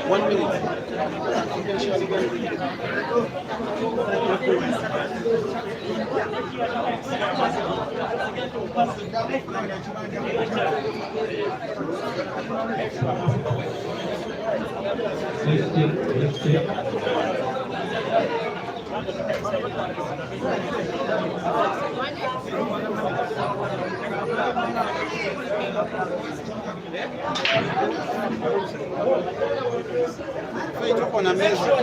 1 minute. Tuko na meza.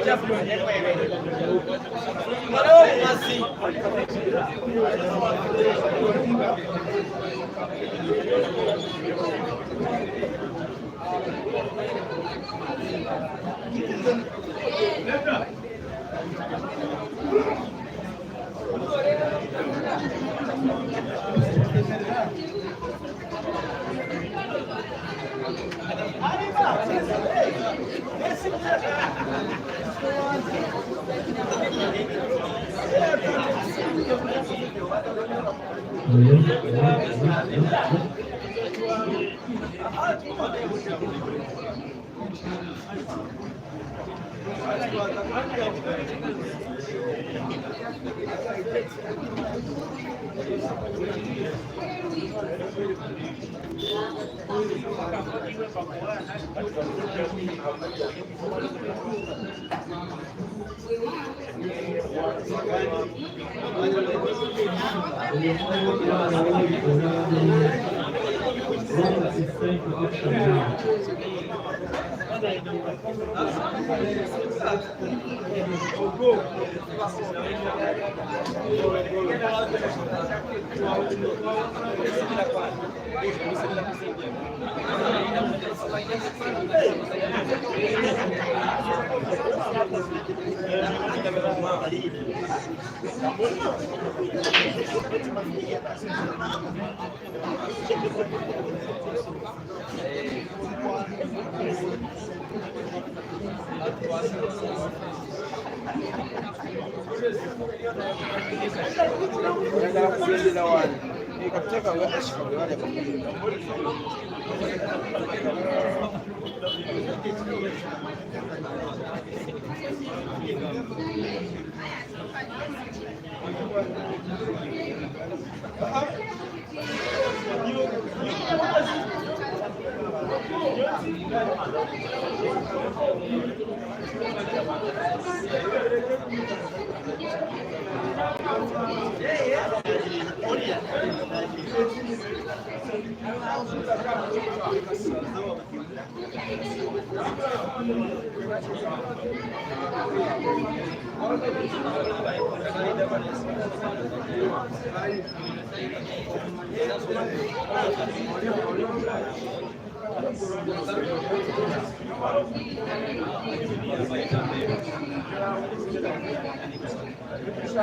In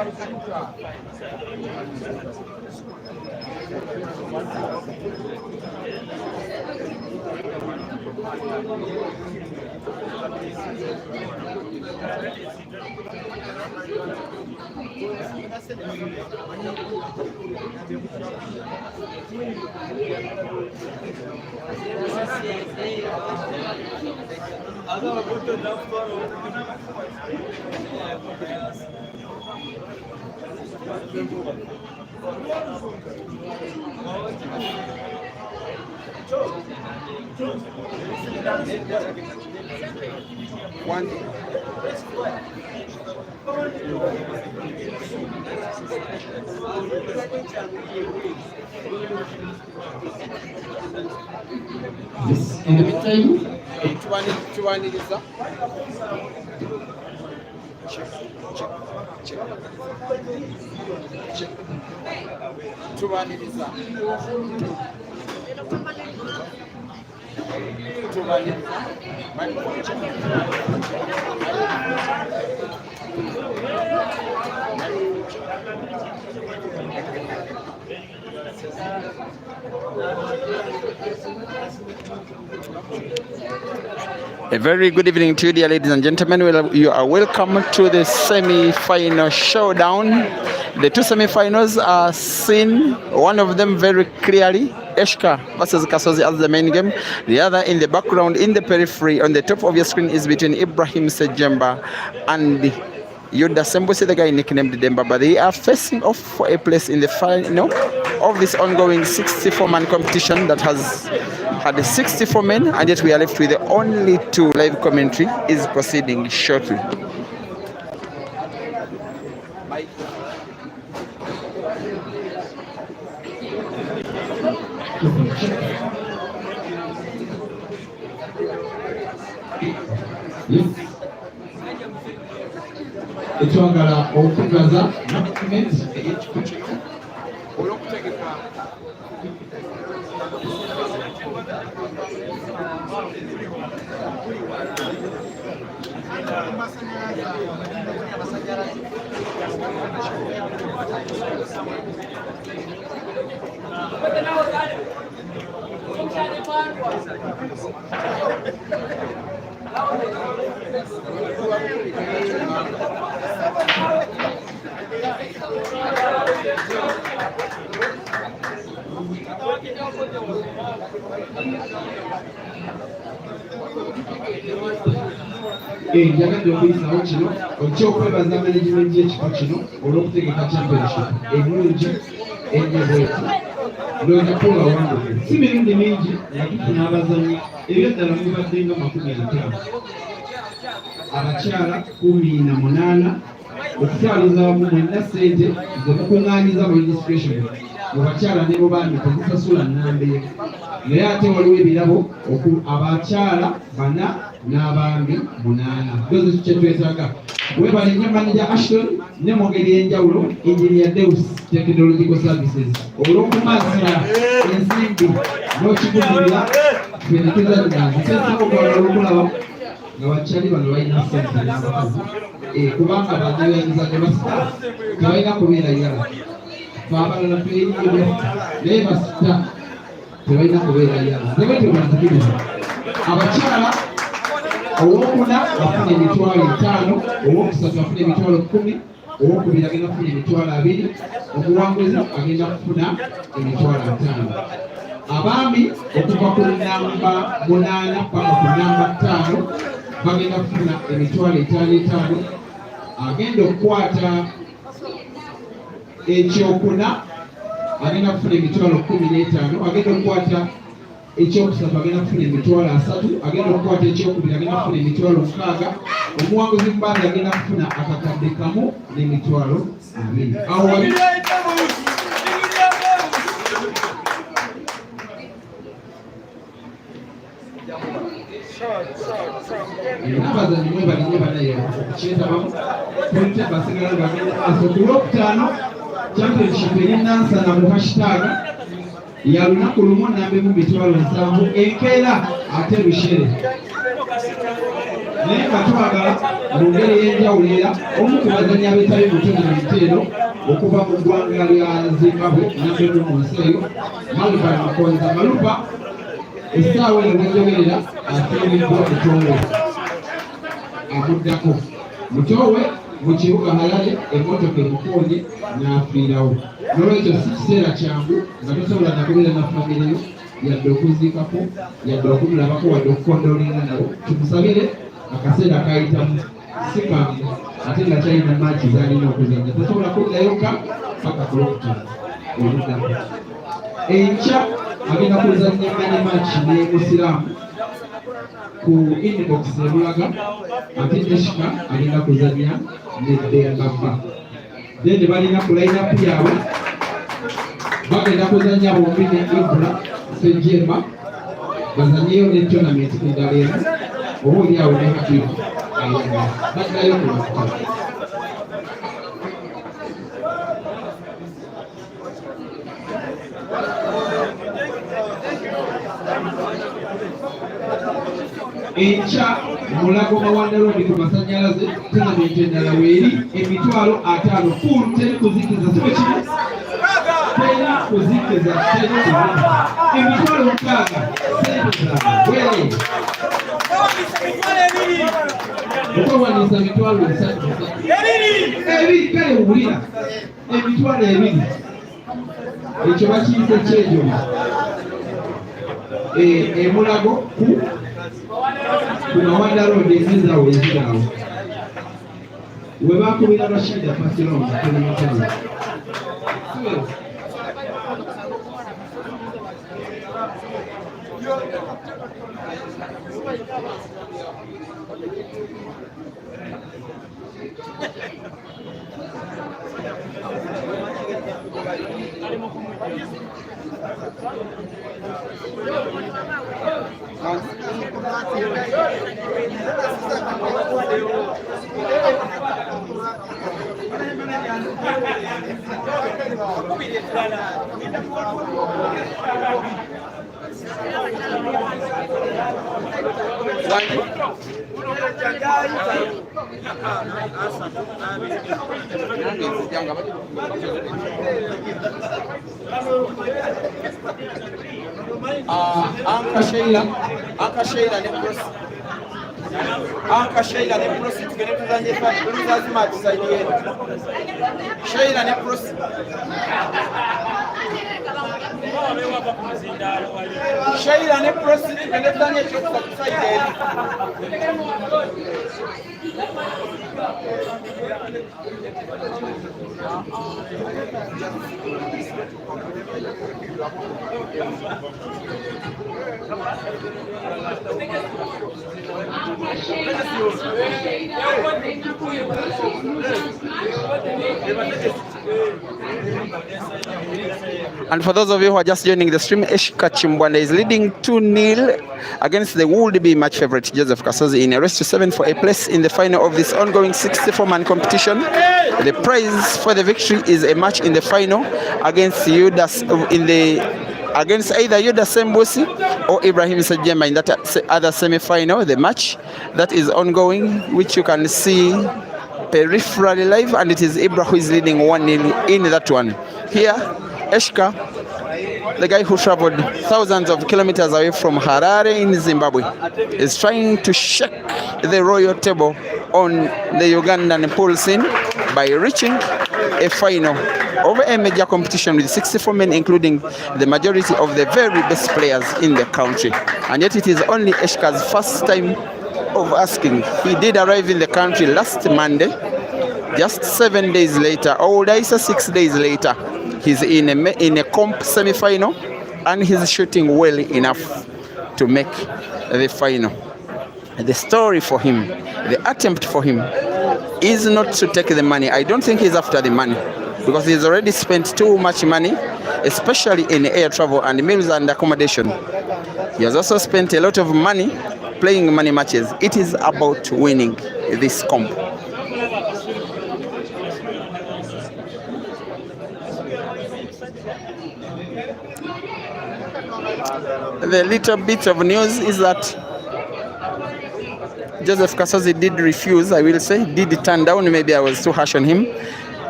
the meantime, a very good evening to you, dear ladies and gentlemen. You are welcome to the semi-final showdown. The two semi-finals are seen, one of them very clearly, Eshka versus KASOZI as the main game. The other in the background, in the periphery, on the top of your screen is between Ibrahim Sejemba and Yuda Sembusi, the guy nicknamed Demba. But they are facing off for a place in the final of this ongoing 64-man competition that has had 64 men, and yet we are left with only 2. Live commentary is proceeding shortly. Etwagala okugaza document ekikuti olw'okutegeka njagadde okuyisawo kino ekyokwebaza management y'ekifo kino olw'okutegeka championship ebulungi ennyo bwetu ndowooza kuba wanduke si mirundi mingi nga tufuna abazannyi ebyaddala mubadde nga 50 abakyala 18 okutwaliza wamu mwenna ssente ze mukuŋŋaanyiza mu registration mu bakyala ne mu baami temusasula nnambeera naye ate waliwo ebirabo abakyala 4 n'abaami 8 dozi kye twetaaga webale nnyo manager Ashton ne mu ngeri y'enjawulo engineer Deus Technological Services olw'okumansira ensimbi n'okigulirira ffe ne tuzaddanzi sensako kwagala okulaba nga bakyali bano balina ssente n'abakazi kubanga bajeyanyiza ne basita tebalina kubeera yala faabalala tweyingira naye basita tebalina kubeera yala tebetebanzikiriza abakyala owokuna bafuna emitwalo 5 owokusatu bafuna emitwalo 10 owokubiri agenda kufuna emitwalo 2 omuwanguzi agenda kufuna emitwalo 5 abaami okuva ku namba 8 paka ku namba 5 bagenda kufuna emitwalo 5 agenda okukwata ekyokuna agenda kufuna emitwalo 15 agenda okukwata ekyokusatu agenda kufuna emitwalo 3 agenda okukwata ekyokubiri agenda kufuna emitwalo 6 omuwanguzi mubandi agenda kufuna akakadde kamu n'emitwalo 2 awo abazannyi mwe balinye banayo kyetabamu polite basigala bagenda maaso ku lwokutaano championship erinansana mu hashtag ya lunaku lumu nambe mu mitwalo 7 enkeera ate lushere naye nga twagala mu ngeri y'enjawulo era omu ku bazannyi abeetayo mutono mu biteero okuva mu ggwanga lya Zimbabwe nabbemu mu nsi eyo Maluba Makonza. Maluba essaawa eno bwenjogerera afiiriddwa Mutowe amuddako. Mutowe mu kibuga Harare emmotoka emukoonye n'afiirawo. N'olwekyo si kiseera kyangu nga tosobola nakubeera na famire yo yadde okuziikako yadde okumulabako wadde okukondolinga nabo. Tumusabire akaseera kayitamu si kamu ate nga kyalina maaki z'alina okuzanya tasobola kuddayo ka paka kulokutana oluddako. Enkya agenda kuzanya mane maaki ne Musiraamu ku inbox ebulaga ate Eshka agenda kuzanya ne Bengabba. Then balina ku line-up yaabwe bagenda kuzanya bombi ne Ibra Sejema bazanyeyo ne tournament endala emu oba oliawo ne Hakimu baddayo ku lwakutano. Enkya Mulago Mawanda Road ku masannyalaze tournament endala weeri $50,000 full teri kuzikiza sibe kimu teri kuzikiza $6,000 wele okwewandiisa $3,000 ebiri kale owulira $2,000 ekyo bakiyise kyejomi Mulago ku Mawanda Road ezizaawo eziraawo we bakubira Rashida Pasilonga terimutano. Anka Sheila ne Prosi tugende tuzanye fani lazima tusaidie Sheila ne Prosi Sheila ne Prosi tugende tuzanye tusaidie And for those of you who are just joining the stream, Eshka CHIMBWANDA is leading 2-0 against the would-be match favorite Joseph KASOZI in a race to 7 for a place in the final of this ongoing 64-man competition. The prize for the victory is a match in the final against against either Yuda Sembusi or Ibrahim Sejema in that other semi-final. The match that is ongoing, which you can see peripherally live, and it is Ibra who is leading 1-0 in that one. Here, Eshka, the guy who traveled thousands of kilometers away from Harare in Zimbabwe, is trying to shake the royal table on the Ugandan pool scene by reaching a final over a major competition with 64 men, including the majority of the very best players in the country. And yet it is only Eshka's first time of asking. He did arrive in the country last Monday. Just 7 days later, or would I say 6 days later, he's in a comp semi-final, and he's shooting well enough to make the final. The story for him, the attempt for him, is not to take the money. I don't think he's after the money, because he's already spent too much money, especially in air travel and meals and accommodation. He has also spent a lot of money playing money matches. It is about winning this comp. The little bit of news is that Joseph Kasozi did refuse, I will say, did turn down, maybe I was too harsh on him,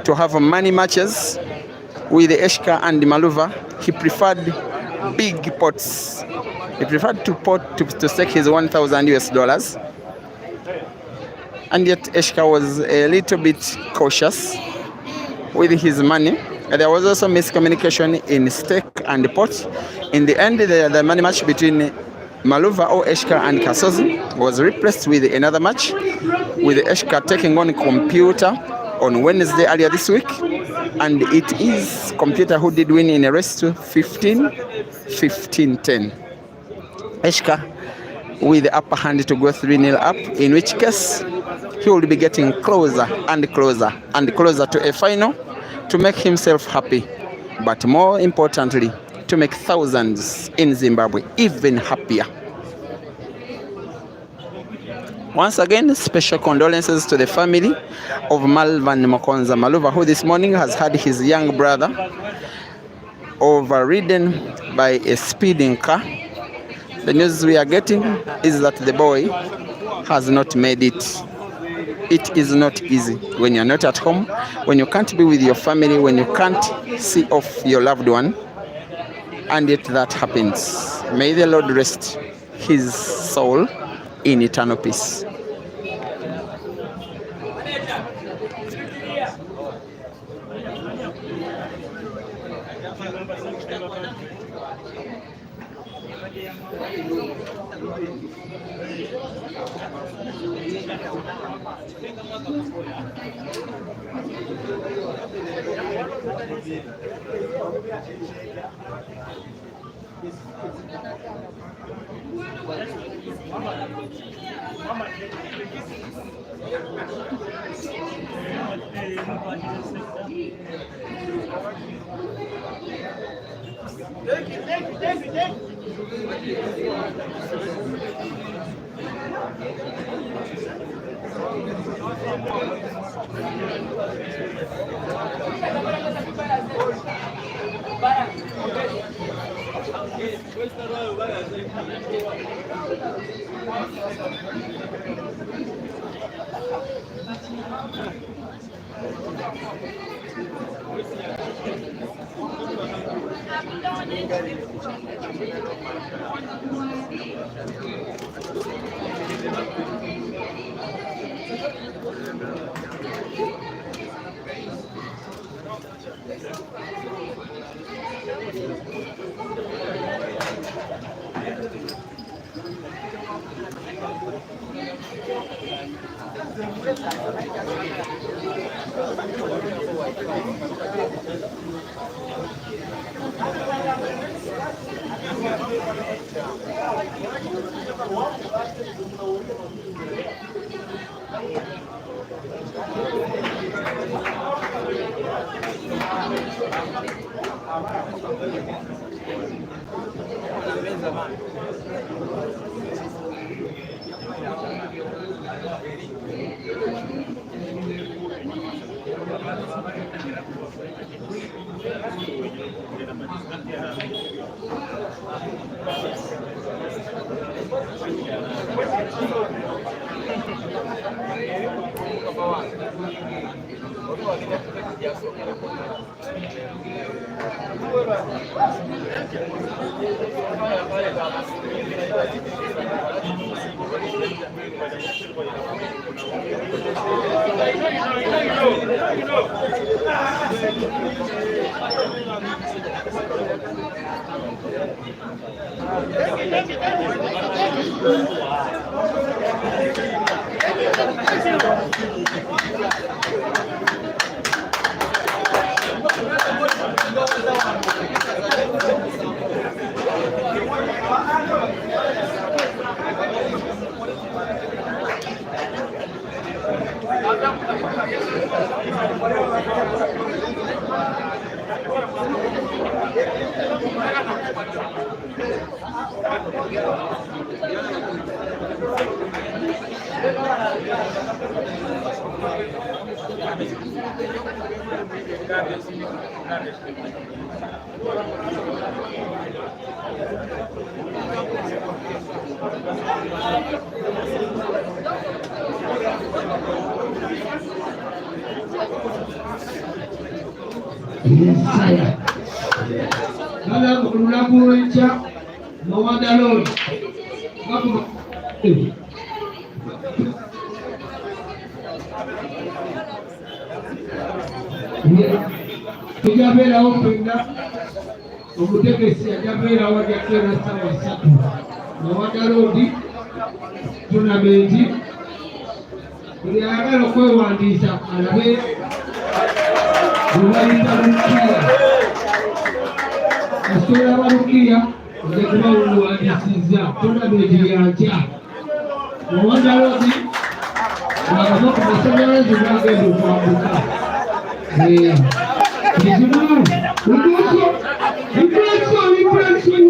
to have money matches with Eshka and Maluva. He preferred big pots. He preferred to stake his 1,000 US dollars. And yet Eshka was a little bit cautious with his money. And there was also miscommunication in stake and pot. In the end, the money match between Maluva or Eshka and Kasozi was replaced with another match, with Eshka taking on Computer on Wednesday earlier this week. And it is Computer who did win in a race to 15-10. Eshka with the upper hand to go 3-0 up, in which case he will be getting closer and closer and closer to a final to make himself happy, but more importantly, to make thousands in Zimbabwe even happier. Once again, special condolences to the family of Malvan Mokonza Maluva, who this morning has had his young brother overridden by a speeding car. The news we are getting is that the boy has not made it. It is not easy when you're not at home, when you can't be with your family, when you can't see off your loved one, and yet that happens. May the Lord rest his soul in eternal peace. Nada kululakuwecha mawadaloni ngakuma tujabeerawo ffenna omutegesi ajabeerawo ajakera ssaawa 3 mawadaloni tonamenti buli ayagala okwewandiisa alabe Bulayita Rukia Asola Barukia Nzekuba Uwandisiza Tonamenti yankya Muwanda Lodi Wagamba ku masanyalaze bagenda okwambuka kizibu inflation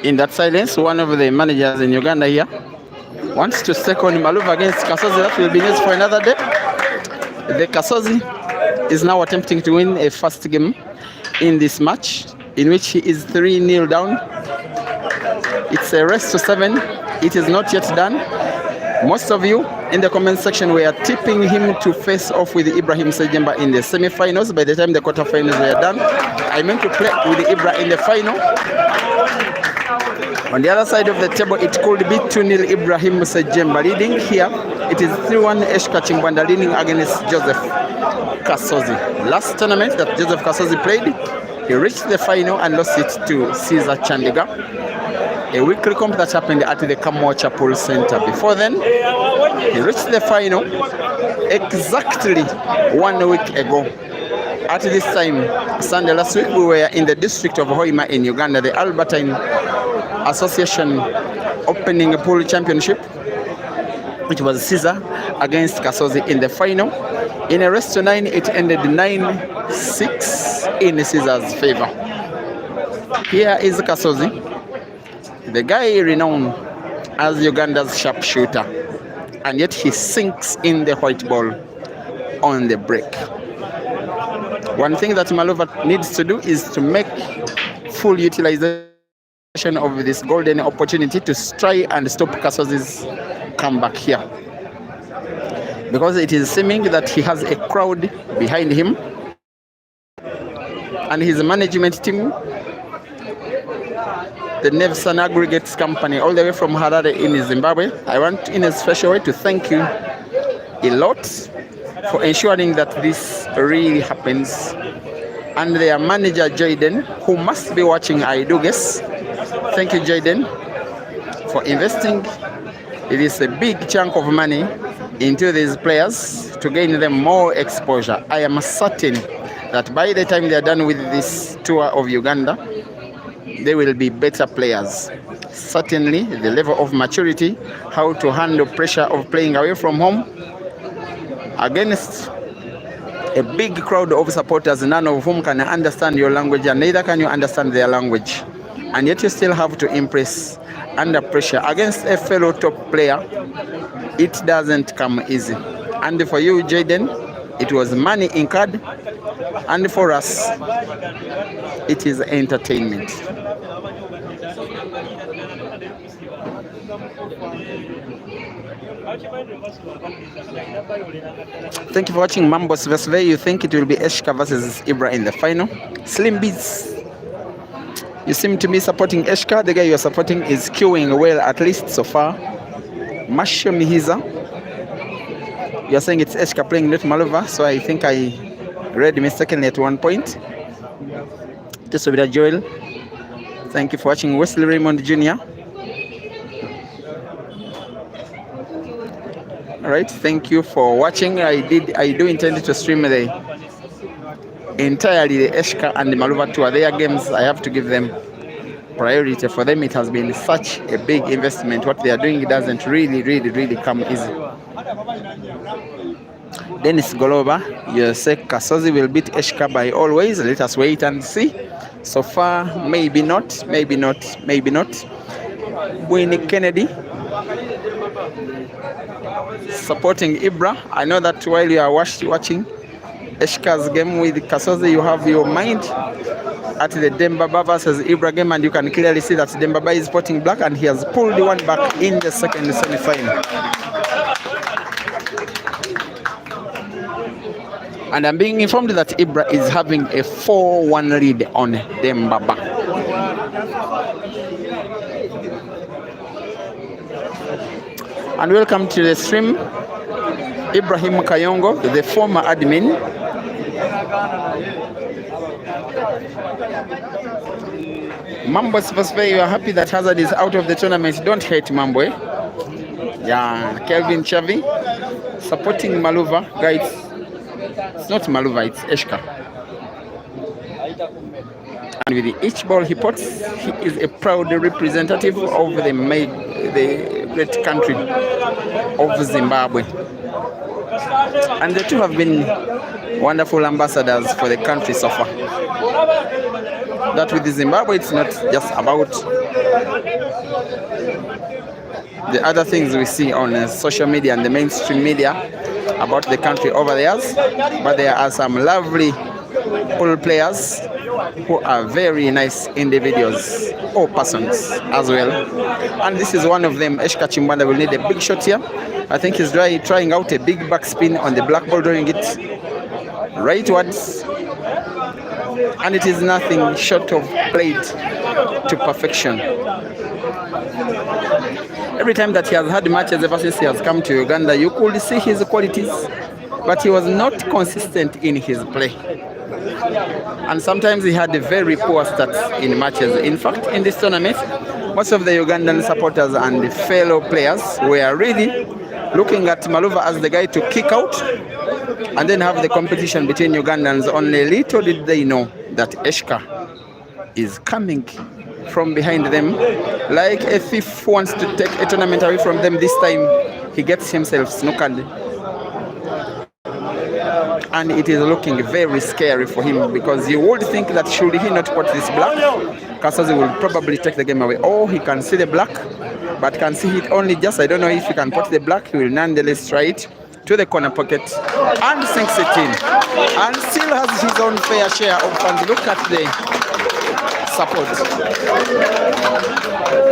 In that silence, one of the managers in Uganda here wants to second Malova against Kasozi. That will be news for another day. The Kasozi is now attempting to win a first game in this match, in which he is 3-0 down. It's a race to 7. It is not yet done. Most of you in the comment section were tipping him to face off with Ibrahim Sejemba in the semi-finals. By the time the quarter-finals were done, I meant to play with Ibra in the final. On the other side of the table, it could be 2-0 Ibrahim Sejemba leading. Here, it is 3-1 Eshka CHIMBWANDA leading against Joseph KASOZI. Last tournament that Joseph KASOZI played, he reached the final and lost it to Caesar Chandiga. A weekly comp that happened at the Kamwacha Pool Center. Before then, he reached the final exactly 1 week ago. At this time, Sunday last week, we were in the district of Hoima in Uganda, the Albertine Association opening pool championship, which was Caesar against KASOZI in the final. In a race to 9, it ended 9-6 in Caesar's favor. Here is KASOZI, the guy renowned as Uganda's sharpshooter, and yet he sinks in the white ball on the break. One thing that Malova needs to do is to make full utilization of this golden opportunity to try and stop KASOZI's comeback here, because it is seeming that he has a crowd behind him and his management team, the Nevsan Aggregates Company, all the way from Harare in Zimbabwe. I want in a special way to thank you a lot for ensuring that this really happens. And their manager Jaden, who must be watching, I do guess. Thank you, Jaden, for investing. It is a big chunk of money into these players to gain them more exposure. I am certain that by the time they are done with this tour of Uganda, they will be better players. Certainly, the level of maturity, how to handle pressure of playing away from home against a big crowd of supporters, none of whom can understand your language, and neither can you understand their language. And yet you still have to impress under pressure against a fellow top player. It doesn't come easy. And for you, Jaden, It was money incurred, and for us, it is entertainment. Thank you for watching Mambo's versus. You think it will be Eshka versus Ibra in the final? Slim Beats, you seem to be supporting Eshka. The guy you are supporting is queuing well, at least so far. Masho Mihiza, you are saying it's Eshka playing, not Malova, so I think I read mistakenly at one point. This will be Joel. Thank you for watching. Wesley Raymond Jr. All right, thank you for watching. I do intend to stream entirely the Eshka and the Malova tour. Their games, I have to give them priority. For them, it has been such a big investment. What they are doing, it doesn't really come easy. Dennis Goloba, you say KASOZI will beat Eshka by always. Let us wait and see. So far, maybe not. Winnie Kennedy, supporting Ibra. I know that while you are watching Eshka's game with KASOZI, you have your mind at the Dembaba versus Ibra game, and you can clearly see that Dembaba is sporting black, and he has pulled one back in the second semi-final. And I'm being informed that Ibra is having a 4-1 lead on Dembaba. And welcome to the stream, Ibrahim Kayongo, the former admin. Mambo's first play, you are happy that Hazard is out of the tournament. Don't hate Mambo. Yeah, Kelvin Chavi supporting Maluva. Guys, it's not Maluva, it's Eshka. And with each ball he puts, he is a proud representative of the great country of Zimbabwe. And the two have been wonderful ambassadors for the country so far. That with Zimbabwe, it's not just about the other things we see on social media and the mainstream media about the country over there, but there are some lovely pool players who are very nice individuals or persons as well. And this is one of them. Eshka CHIMBWANDA will need a big shot here. I think he's trying out a big backspin on the black ball, doing it rightwards. And it is nothing short of played to perfection. Every time that he has had matches ever since he has come to Uganda, you could see his qualities, but he was not consistent in his play. And sometimes he had a very poor stats in matches. In fact, in this tournament, most of the Ugandan supporters and fellow players were really looking at Maluva as the guy to kick out and then have the competition between Ugandans. Only little did they know that Eshka is coming from behind them like a thief who wants to take a tournament away from them. This time he gets himself snookered, and it is looking very scary for him, because you would think that should he not put this black, KASOZI will probably take the game away. Oh, he can see the black, but can see it only just. I don't know if he can put the black. He will nonetheless try it to the corner pocket and sinks it in, and still has his own fair share of fans. Look at the support.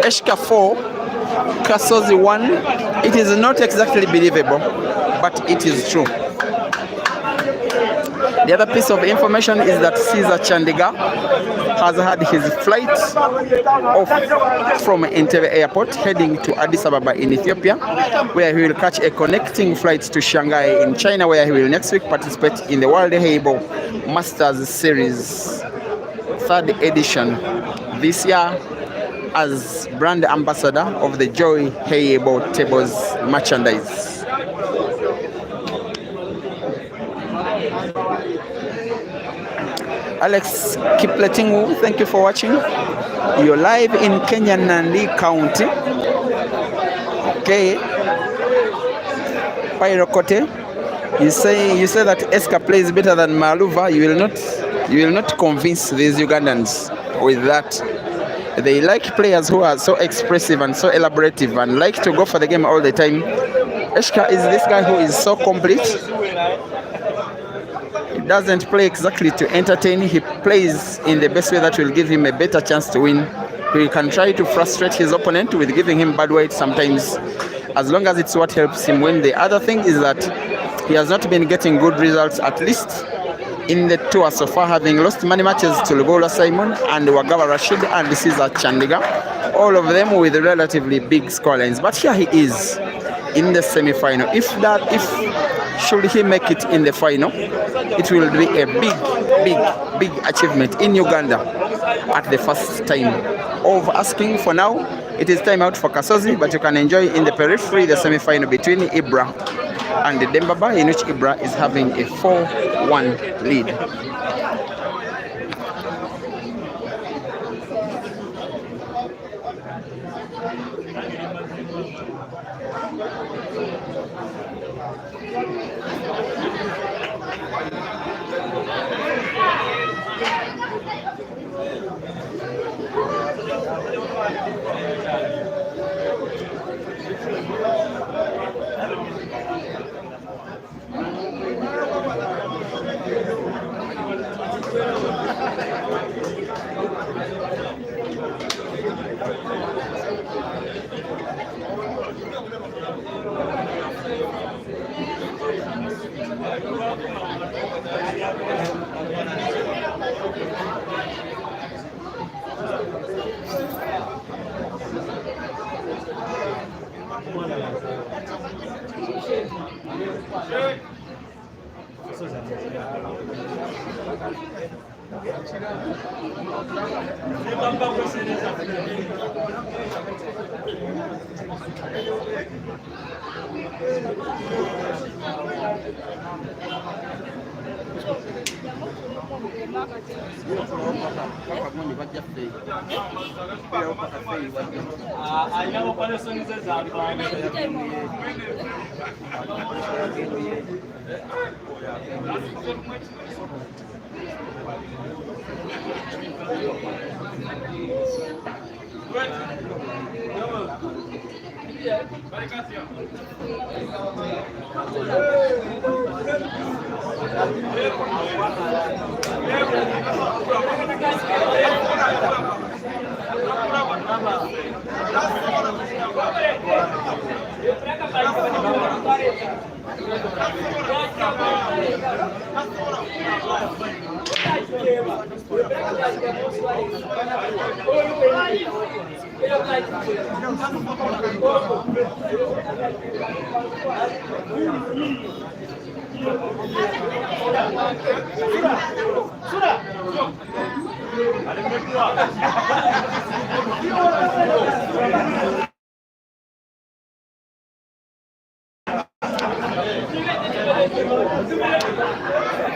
Eshka 4, KASOZI 1. It is not exactly believable, but it is true. The other piece of information is that Caesar Chandiga has had his flight off from Entebbe Airport heading to Addis Ababa in Ethiopia, where he will catch a connecting flight to Shanghai in China, where he will next week participate in the World Heibo Masters Series 3rd edition, this year as brand ambassador of the Joy Heibo Tables merchandise. Alex Kipletingu, thank you for watching. You're live in Kenya, Nandi County. Okay. Pairokote, you say that Eshka plays better than Maluva. You will not convince these Ugandans with that. They like players who are so expressive and so elaborative and like to go for the game all the time. Eshka is this guy who is so complete. doesn't play exactly to entertain. He plays in the best way that will give him a better chance to win. He can try to frustrate his opponent with giving him bad weight sometimes, as long as it's what helps him win. The other thing is that he has not been getting good results, at least in the tour so far, having lost many matches to Lugola Simon and Wagawa Rashid and Caesar Chandiga, all of them with relatively big scorelines. But here he is in the semi-final. If should he make it in the final, it will be a big achievement in Uganda at the first time of asking. For now, it is time out for KASOZI, but you can enjoy in the periphery the semi-final between Ibra and Dembaba, in which Ibra is having a 4-1 lead.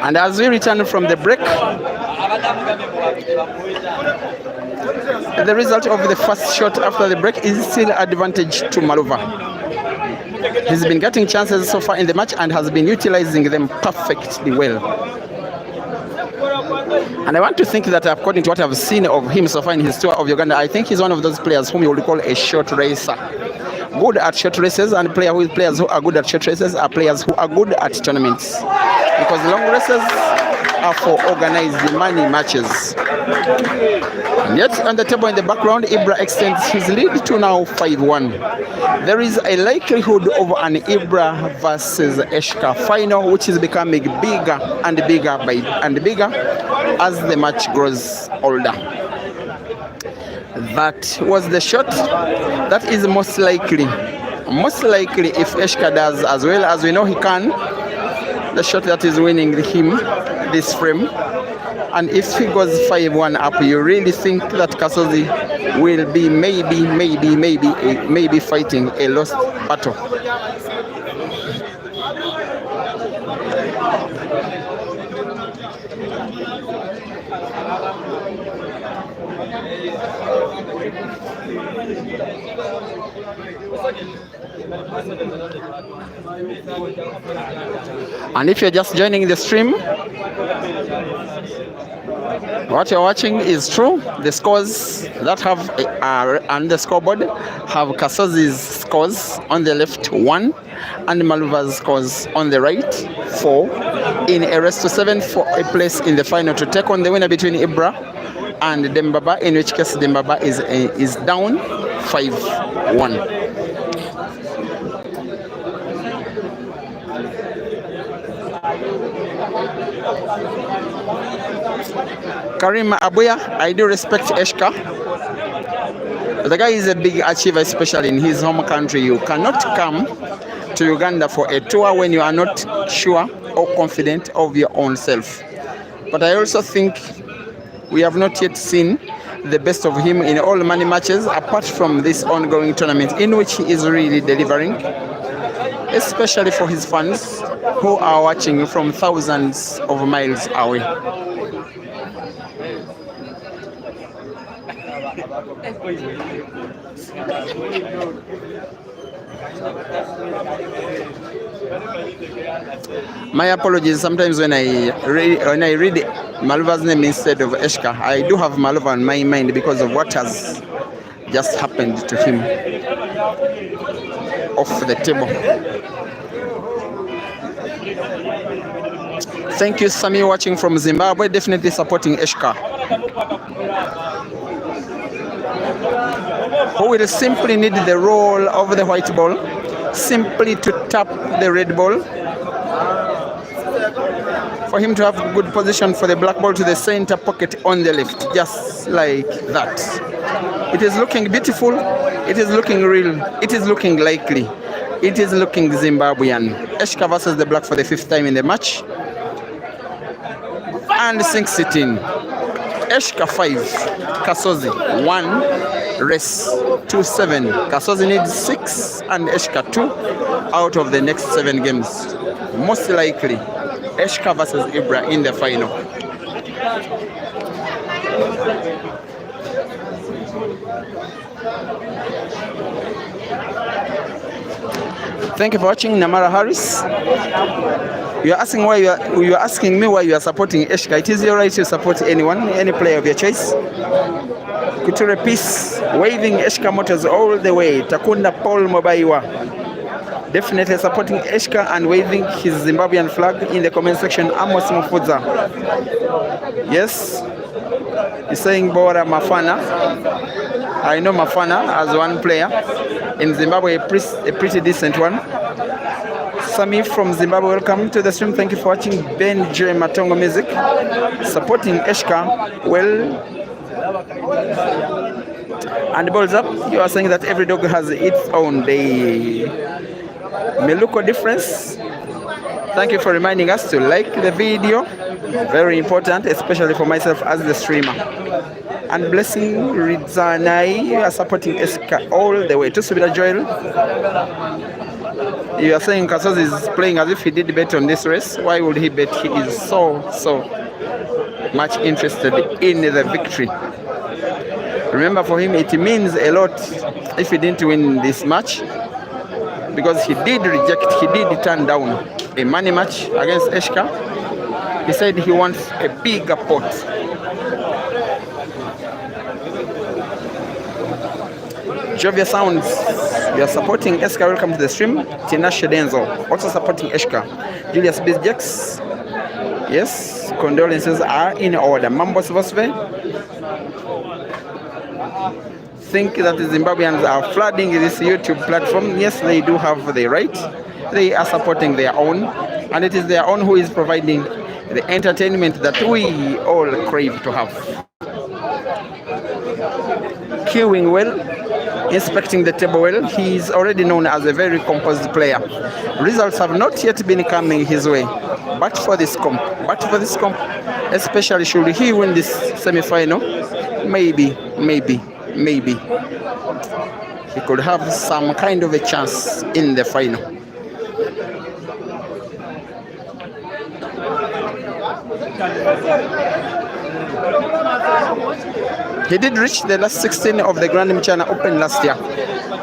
And as we return from the break, the result of the first shot after the break is still advantage to Maluva. He's been getting chances so far in the match and has been utilizing them perfectly well. And I want to think that according to what I've seen of him so far in his tour of Uganda, I think he's one of those players whom you would call a short racer. Good at short races, and players who are good at short races are players who are good at tournaments. Because long races are for organized money matches. And yet on the table in the background, Ibra extends his lead to now 5-1. There is a likelihood of an Ibra versus Eshka final, which is becoming bigger and bigger as the match grows older. That was the shot. That is most likely if Eshka does as well as we know he can, the shot that is winning him this frame. And if he goes 5-1 up, you really think that KASOZI will be maybe fighting a lost battle. And if you're just joining the stream, what you're watching is true. The scores that have on the scoreboard have KASOZI's scores on the left 1 and Maluva's scores on the right 4. in a race to 7 for a place in the final to take on the winner between Ibra and Dembaba, in which case Dembaba is down 5-1. Karim Abuya, I do respect Eshka. The guy is a big achiever, especially in his home country. You cannot come to Uganda for a tour when you are not sure or confident of your own self. But I also think we have not yet seen the best of him in all money matches, apart from this ongoing tournament in which he is really delivering, especially for his fans who are watching from thousands of miles away. My apologies. Sometimes when I read Maluva's name instead of Eshka, I do have Maluva on my mind because of what has just happened to him off the table. Thank you, Sami, watching from Zimbabwe. Definitely supporting Eshka, who will simply need the roll of the white ball, simply to tap the red ball, for him to have good position for the black ball to the center pocket on the left, just like that. It is looking beautiful, it is looking real, it is looking likely, it is looking Zimbabwean. Eshka versus the black for the 5th time in the match, and sinks it in. Eshka 5, Kasozi 1, race 2-7. Kasozi needs 6 and Eshka 2 out of the next 7 games. Most likely, Eshka versus Ibra in the final. Thank you for watching, Namara Harris. You are asking why you are asking me why you are supporting Eshka. It is your right to support anyone, any player of your choice. Couture Peace, waving Eshka Motors all the way. Takunda Paul Mobaiwa, definitely supporting Eshka and waving his Zimbabwean flag in the comment section. Amos Mufudza, yes, he's saying Bora Mafana. I know Mafana as one player in Zimbabwe, a pretty decent one. Sami from Zimbabwe, welcome to the stream. Thank you for watching. Ben J Matongo Music, supporting Eshka. Well, and balls up. You are saying that every dog has its own day. Meluko difference. Thank you for reminding us to like the video. Very important, especially for myself as the streamer. And Blessing Rizanai, you are supporting Eshka all the way. To Subida Joel, you are saying Kasozi is playing as if he did bet on this race. Why would he bet? He is so much interested in the victory. Remember, for him it means a lot if he didn't win this match, because he did turn down a money match against Eshka. He said he wants a bigger pot. Jovia Sounds, you are supporting Eshka. Welcome to the stream. Tina Shedenzo, also supporting Eshka. Julius Bizjex, yes, condolences are in order. Mambos Vosve, think that the Zimbabweans are flooding this YouTube platform. Yes, they do have the right. They are supporting their own, and it is their own who is providing the entertainment that we all crave to have. Queuing well, inspecting the table well. He is already known as a very composed player. Results have not yet been coming his way, but for this comp, especially should he win this semi-final, maybe he could have some kind of a chance in the final. He did reach the last 16 of the Grand Mchana Open last year.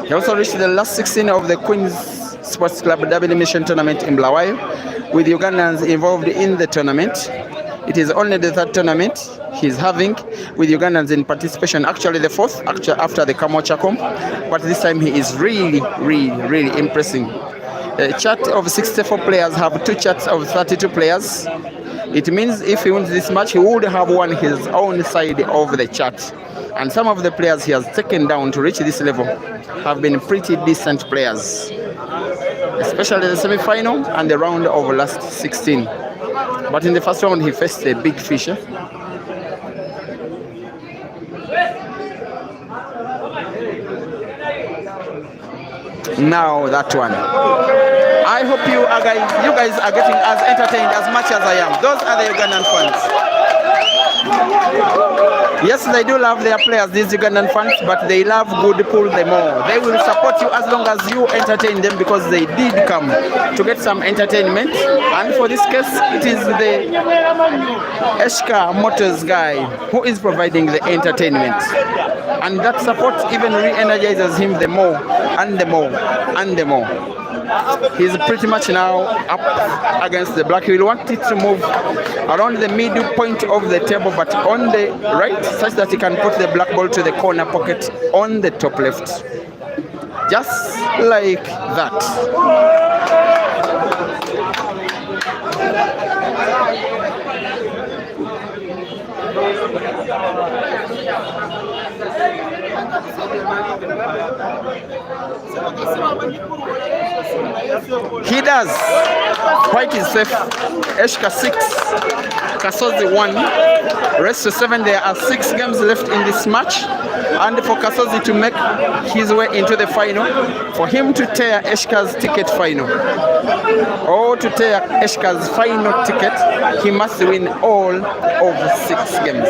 He also reached the last 16 of the Queen's Sports Club Derby Mission Tournament in Bulawayo, with Ugandans involved in the tournament. It is only the 3rd tournament he's having with Ugandans in participation. Actually the 4th after the Kamocha comp, but this time he is really impressing. A chat of 64 players have 2 chats of 32 players. It means if he wins this match, he would have won his own side of the chat. And some of the players he has taken down to reach this level have been pretty decent players, especially the semi-final and the round of last 16. But in the first round, he faced a big fish. Now that one. I hope you guys are getting as entertained as much as I am. Those are the Ugandan fans. Yes, they do love their players, these Ugandan fans, but they love good pull them more. They will support you as long as you entertain them, because they did come to get some entertainment. And for this case, it is the Eshka Motors guy who is providing the entertainment. And that support even re-energizes him the more and the more and the more. He's pretty much now up against the black. He will want it to move around the middle point of the table, but on the right, such that he can put the black ball to the corner pocket on the top left. Just like that. He does. White is safe. Eshka 6, KASOZI 1. Rest to 7. There are 6 games left in this match. And for KASOZI to make his way into the final, for him to tear Eshka's ticket final, or to tear Eshka's final ticket, he must win all of 6 games.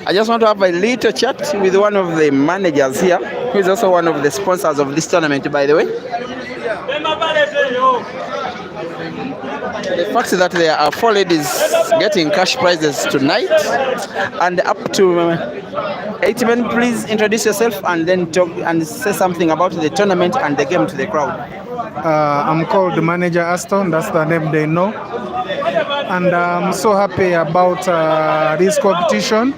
I just want to have a little chat with one of the managers here, who is also one of the sponsors of this tournament, by the way. The fact that there are 4 ladies getting cash prizes tonight, and up to 8 men. Please introduce yourself and then talk and say something about the tournament and the game to the crowd. I'm called Manager Aston, that's the name they know. And I'm so happy about this competition.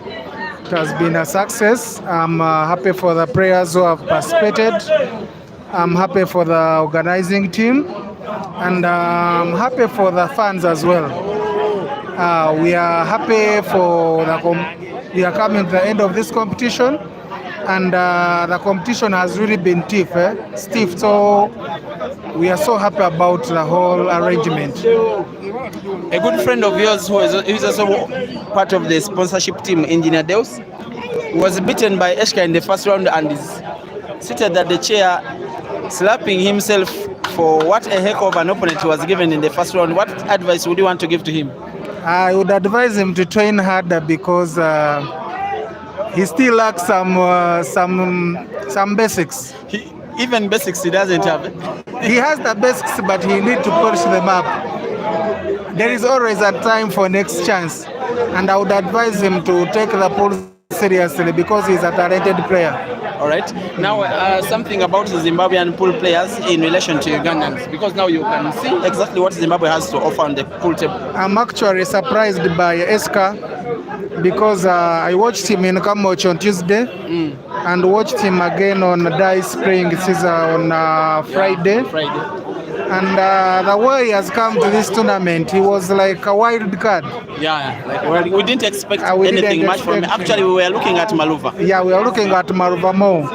It has been a success. I'm happy for the players who have participated. I'm happy for the organizing team. And I'm happy for the fans as well. We are happy for we are coming to the end of this competition. And the competition has really been stiff. So we are so happy about the whole arrangement. A good friend of yours who is also part of the sponsorship team, Engineer Deus, was beaten by Eshka in the first round and is seated at the chair, slapping himself for what a heck of an opponent he was given in the first round. What advice would you want to give to him? I would advise him to train harder, because he still lacks some basics. Even basics he doesn't have. He has the basics, but he needs to polish them up. There is always a time for next chance, and I would advise him to take the pool seriously, because he's a talented player. All right. Now, something about the Zimbabwean pool players in relation to Ugandans, because now you can see exactly what Zimbabwe has to offer on the pool table. I'm actually surprised by Eshka, because I watched him in Kamoch on Tuesday and watched him again on Dice Spring on Friday. And the way he has come to this tournament, he was like a wild card. We didn't expect anything much from him. Actually, we were looking at Maluva. Yeah, we are looking at Maluva more.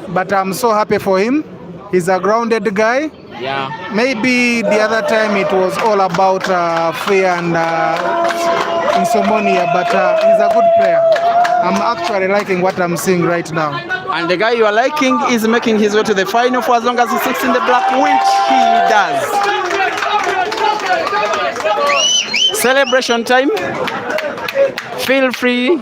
But I'm so happy for him. He's a grounded guy. Yeah. Maybe the other time it was all about fear and insomnia, but he's a good player. I'm actually liking what I'm seeing right now. And the guy you are liking is making his way to the final for as long as he sits in the black, which he does. Celebration time. Feel free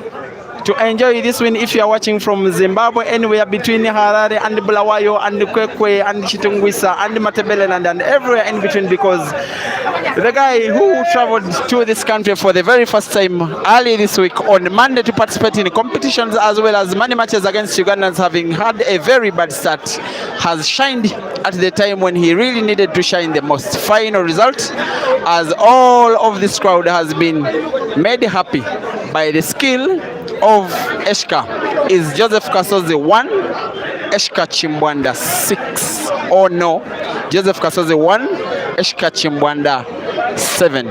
to enjoy this win if you are watching from Zimbabwe, anywhere between Harare and Bulawayo and Kwekwe and Chitungwisa and Matabeleland and everywhere in between, because the guy who traveled to this country for the very first time early this week on Monday to participate in competitions as well as many matches against Ugandans, having had a very bad start, has shined at the time when he really needed to shine the most. Final result, as all of this crowd has been made happy by the skill of Eshka, is Joseph KASOZI 1, Eshka CHIMBWANDA 6. Oh no, Joseph KASOZI 1, Eshka CHIMBWANDA 7.